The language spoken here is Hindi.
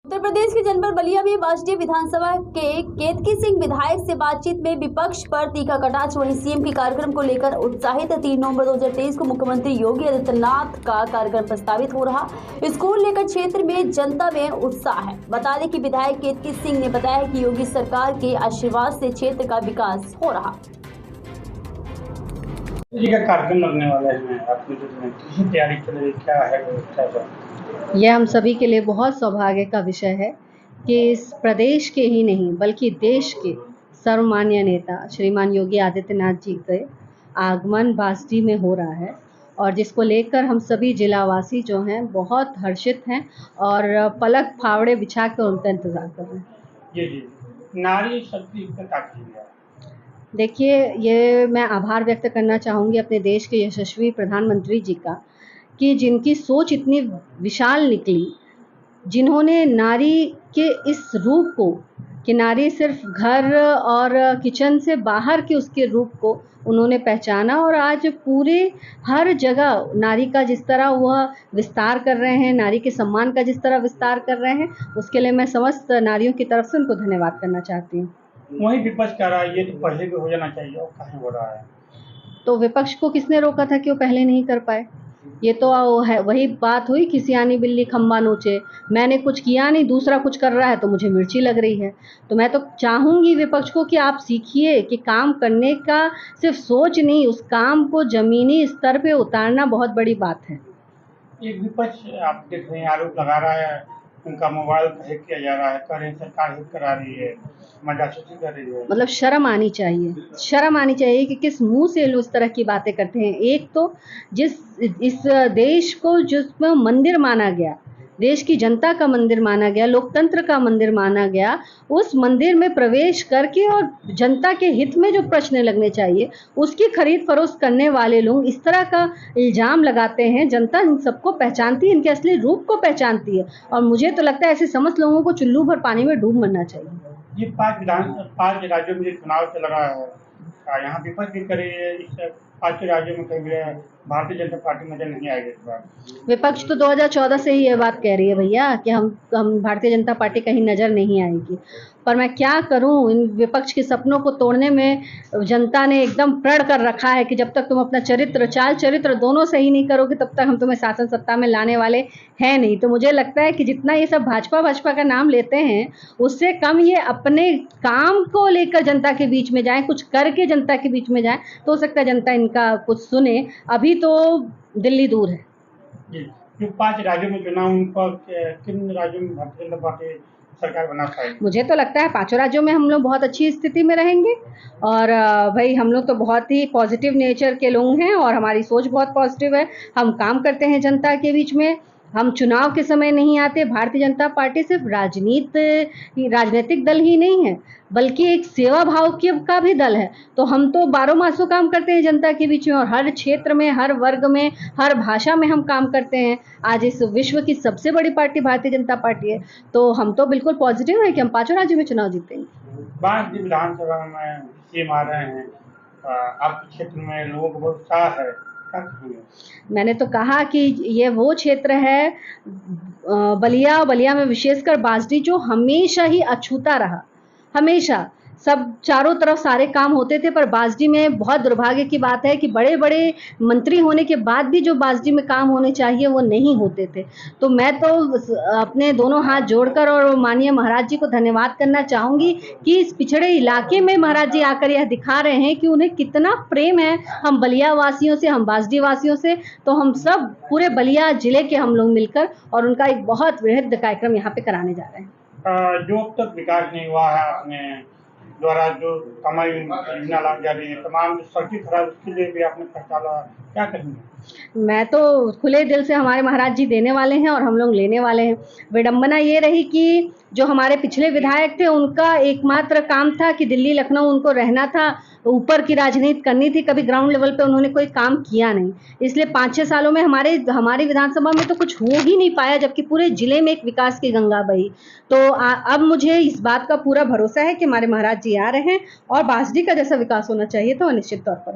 उत्तर प्रदेश के जनपद बलिया में बासडीह विधानसभा के केतकी सिंह विधायक से बातचीत में विपक्ष पर तीखा कटाक्ष। वहीं सीएम के कार्यक्रम को लेकर उत्साहित। 3 नवंबर 2023 को मुख्यमंत्री योगी आदित्यनाथ का कार्यक्रम प्रस्तावित हो रहा। इसको लेकर क्षेत्र में जनता में उत्साह है। बता दें कि विधायक केतकी सिंह ने बताया कि योगी सरकार के आशीर्वाद से क्षेत्र का विकास हो रहा। कार्यक्रम लगने वाले हैं, आपकी किसी तैयारी चल रही, क्या है व्यवस्था? यह हम सभी के लिए बहुत सौभाग्य का विषय है कि इस प्रदेश के ही नहीं बल्कि देश के सर्वमान्य नेता श्रीमान योगी आदित्यनाथ जी के आगमन बासडीह में हो रहा है और जिसको लेकर हम सभी जिलावासी जो हैं बहुत हर्षित हैं और पलक फावड़े बिछा कर उनका इंतज़ार कर रहे हैं। जी, नारी शक्ति का। देखिए, ये मैं आभार व्यक्त करना चाहूँगी अपने देश के यशस्वी प्रधानमंत्री जी का कि जिनकी सोच इतनी विशाल निकली, जिन्होंने नारी के इस रूप को कि नारी सिर्फ घर और किचन से बाहर के उसके रूप को उन्होंने पहचाना और आज पूरे हर जगह नारी का जिस तरह वह विस्तार कर रहे हैं, नारी के सम्मान का जिस तरह विस्तार कर रहे हैं, उसके लिए मैं समस्त नारियों की तरफ से उनको धन्यवाद करना चाहती हूँ। वही विपक्ष कह रहा है ये तो पहले भी हो जाना चाहिए और कहीं हो रहा है। तो विपक्ष को किसने रोका था कि वो पहले नहीं कर पाए? ये तो है, वही बात हुई कि सियानी बिल्ली खंबा नोचे। मैंने कुछ किया नहीं, दूसरा कुछ कर रहा है तो मुझे मिर्ची लग रही है। तो मैं तो चाहूँगी विपक्ष को कि आप सीखिए कि काम करने का सिर्फ सोच नहीं, उस काम को ज़मीनी स्तर पे उतारना बहुत बड़ी बात है। एक विपक्ष आप देख रहे हैं, आरोप लगा रहा है उनका मोबाइल हैक किया जा रहा है, कह रहे हैं सरकार हैक करा रही है, जासूसी कर रही है। मतलब शर्म आनी चाहिए, शर्म आनी चाहिए कि किस मुंह से लोग इस तरह की बातें करते हैं। एक तो इस देश को जिसमें मंदिर माना गया, देश की जनता का मंदिर माना गया, लोकतंत्र का मंदिर माना गया, उस मंदिर में प्रवेश करके और जनता के हित में जो प्रश्न लगने चाहिए उसकी खरीद फरोख्त करने वाले लोग इस तरह का इल्ज़ाम लगाते हैं। जनता इन सबको पहचानती है, इनके असली रूप को पहचानती है और मुझे तो लगता है ऐसे समस्त लोगों को चुल्लू भर पानी में डूब मरना चाहिए। ये 5 राज्यों में चुनाव चल रहा है, यहाँ विपक्ष भी करे, इस 5 राज्यों में कहीं भारतीय जनता पार्टी नजर नहीं आएगी इस बार। विपक्ष तो 2014 से ही ये बात कह रही है भैया कि हम भारतीय जनता पार्टी कहीं नज़र नहीं आएगी। पर मैं क्या करूं, इन विपक्ष के सपनों को तोड़ने में जनता ने एकदम प्रण कर रखा है कि जब तक तुम अपना चरित्र, चाल चरित्र दोनों सही नहीं करोगे तब तक हम तुम्हें शासन सत्ता में लाने वाले हैं नहीं। तो मुझे लगता है कि जितना ये सब भाजपा का नाम लेते हैं उससे कम ये अपने काम को लेकर जनता के बीच में जाएं, कुछ करके जनता के बीच में जाएं, तो हो सकता है जनता इनका कुछ सुने। अभी तो दिल्ली दूर है। जी, जो 5 राज्यों में चुनाव, उन पर किन राज्यों में भारतीय जनता पार्टी सरकार बना पाएगी? मुझे तो लगता है 5 राज्यों में हम लोग बहुत अच्छी स्थिति में रहेंगे और भाई हम लोग तो बहुत ही पॉजिटिव नेचर के लोग हैं और हमारी सोच बहुत पॉजिटिव है। हम काम करते हैं जनता के बीच में, हम चुनाव के समय नहीं आते। भारतीय जनता पार्टी सिर्फ राजनीतिक दल ही नहीं है बल्कि एक सेवा भाव का भी दल है। तो हम तो 12 मासों काम करते हैं जनता के बीच में और हर क्षेत्र में, हर वर्ग में, हर भाषा में हम काम करते हैं। आज इस विश्व की सबसे बड़ी पार्टी भारतीय जनता पार्टी है, तो हम तो बिल्कुल पॉजिटिव है कि हम 5 राज्यों में चुनाव जीतेंगे। बासडीह विधानसभा में सीएम आ रहे हैं, आपके क्षेत्र में लोगों को बहुत उत्साह है, मैंने तो कहा कि ये वो क्षेत्र है बलिया में विशेषकर बासडीह जो हमेशा ही अछूता रहा। हमेशा सब चारों तरफ सारे काम होते थे, पर बासडीह में बहुत दुर्भाग्य की बात है कि बड़े बड़े मंत्री होने के बाद भी जो बासडीह में काम होने चाहिए वो नहीं होते थे। तो मैं तो अपने दोनों हाथ जोड़कर और माननीय महाराज जी को धन्यवाद करना चाहूँगी कि इस पिछड़े इलाके में महाराज जी आकर यह दिखा रहे हैं कि उन्हें कितना प्रेम है हम बलिया वासियों से, हम बासडीह वासियों से। तो हम सब पूरे बलिया जिले के हम लोग मिलकर और उनका एक बहुत वृहद कार्यक्रम यहाँ पे कराने जा रहे हैं। जो अब तक विकास नहीं हुआ है अपने द्वारा, जो तमाम योजना लाई जा रही है, तमाम सड़कें खराब, उसके लिए भी आपने खर्चा, क्या कहेंगे? मैं तो खुले दिल से, हमारे महाराज जी देने वाले हैं और हम लोग लेने वाले हैं। विडंबना ये रही कि जो हमारे पिछले विधायक थे उनका एकमात्र काम था कि दिल्ली लखनऊ उनको रहना था, ऊपर की राजनीति करनी थी, कभी ग्राउंड लेवल पे उन्होंने कोई काम किया नहीं। इसलिए 5-6 सालों में हमारी विधानसभा में तो कुछ हो ही नहीं पाया, जबकि पूरे जिले में एक विकास की गंगा बही। तो अब मुझे इस बात का पूरा भरोसा है कि हमारे महाराज जी आ रहे हैं और बासडीह का जैसा विकास होना चाहिए तो निश्चित तौर पर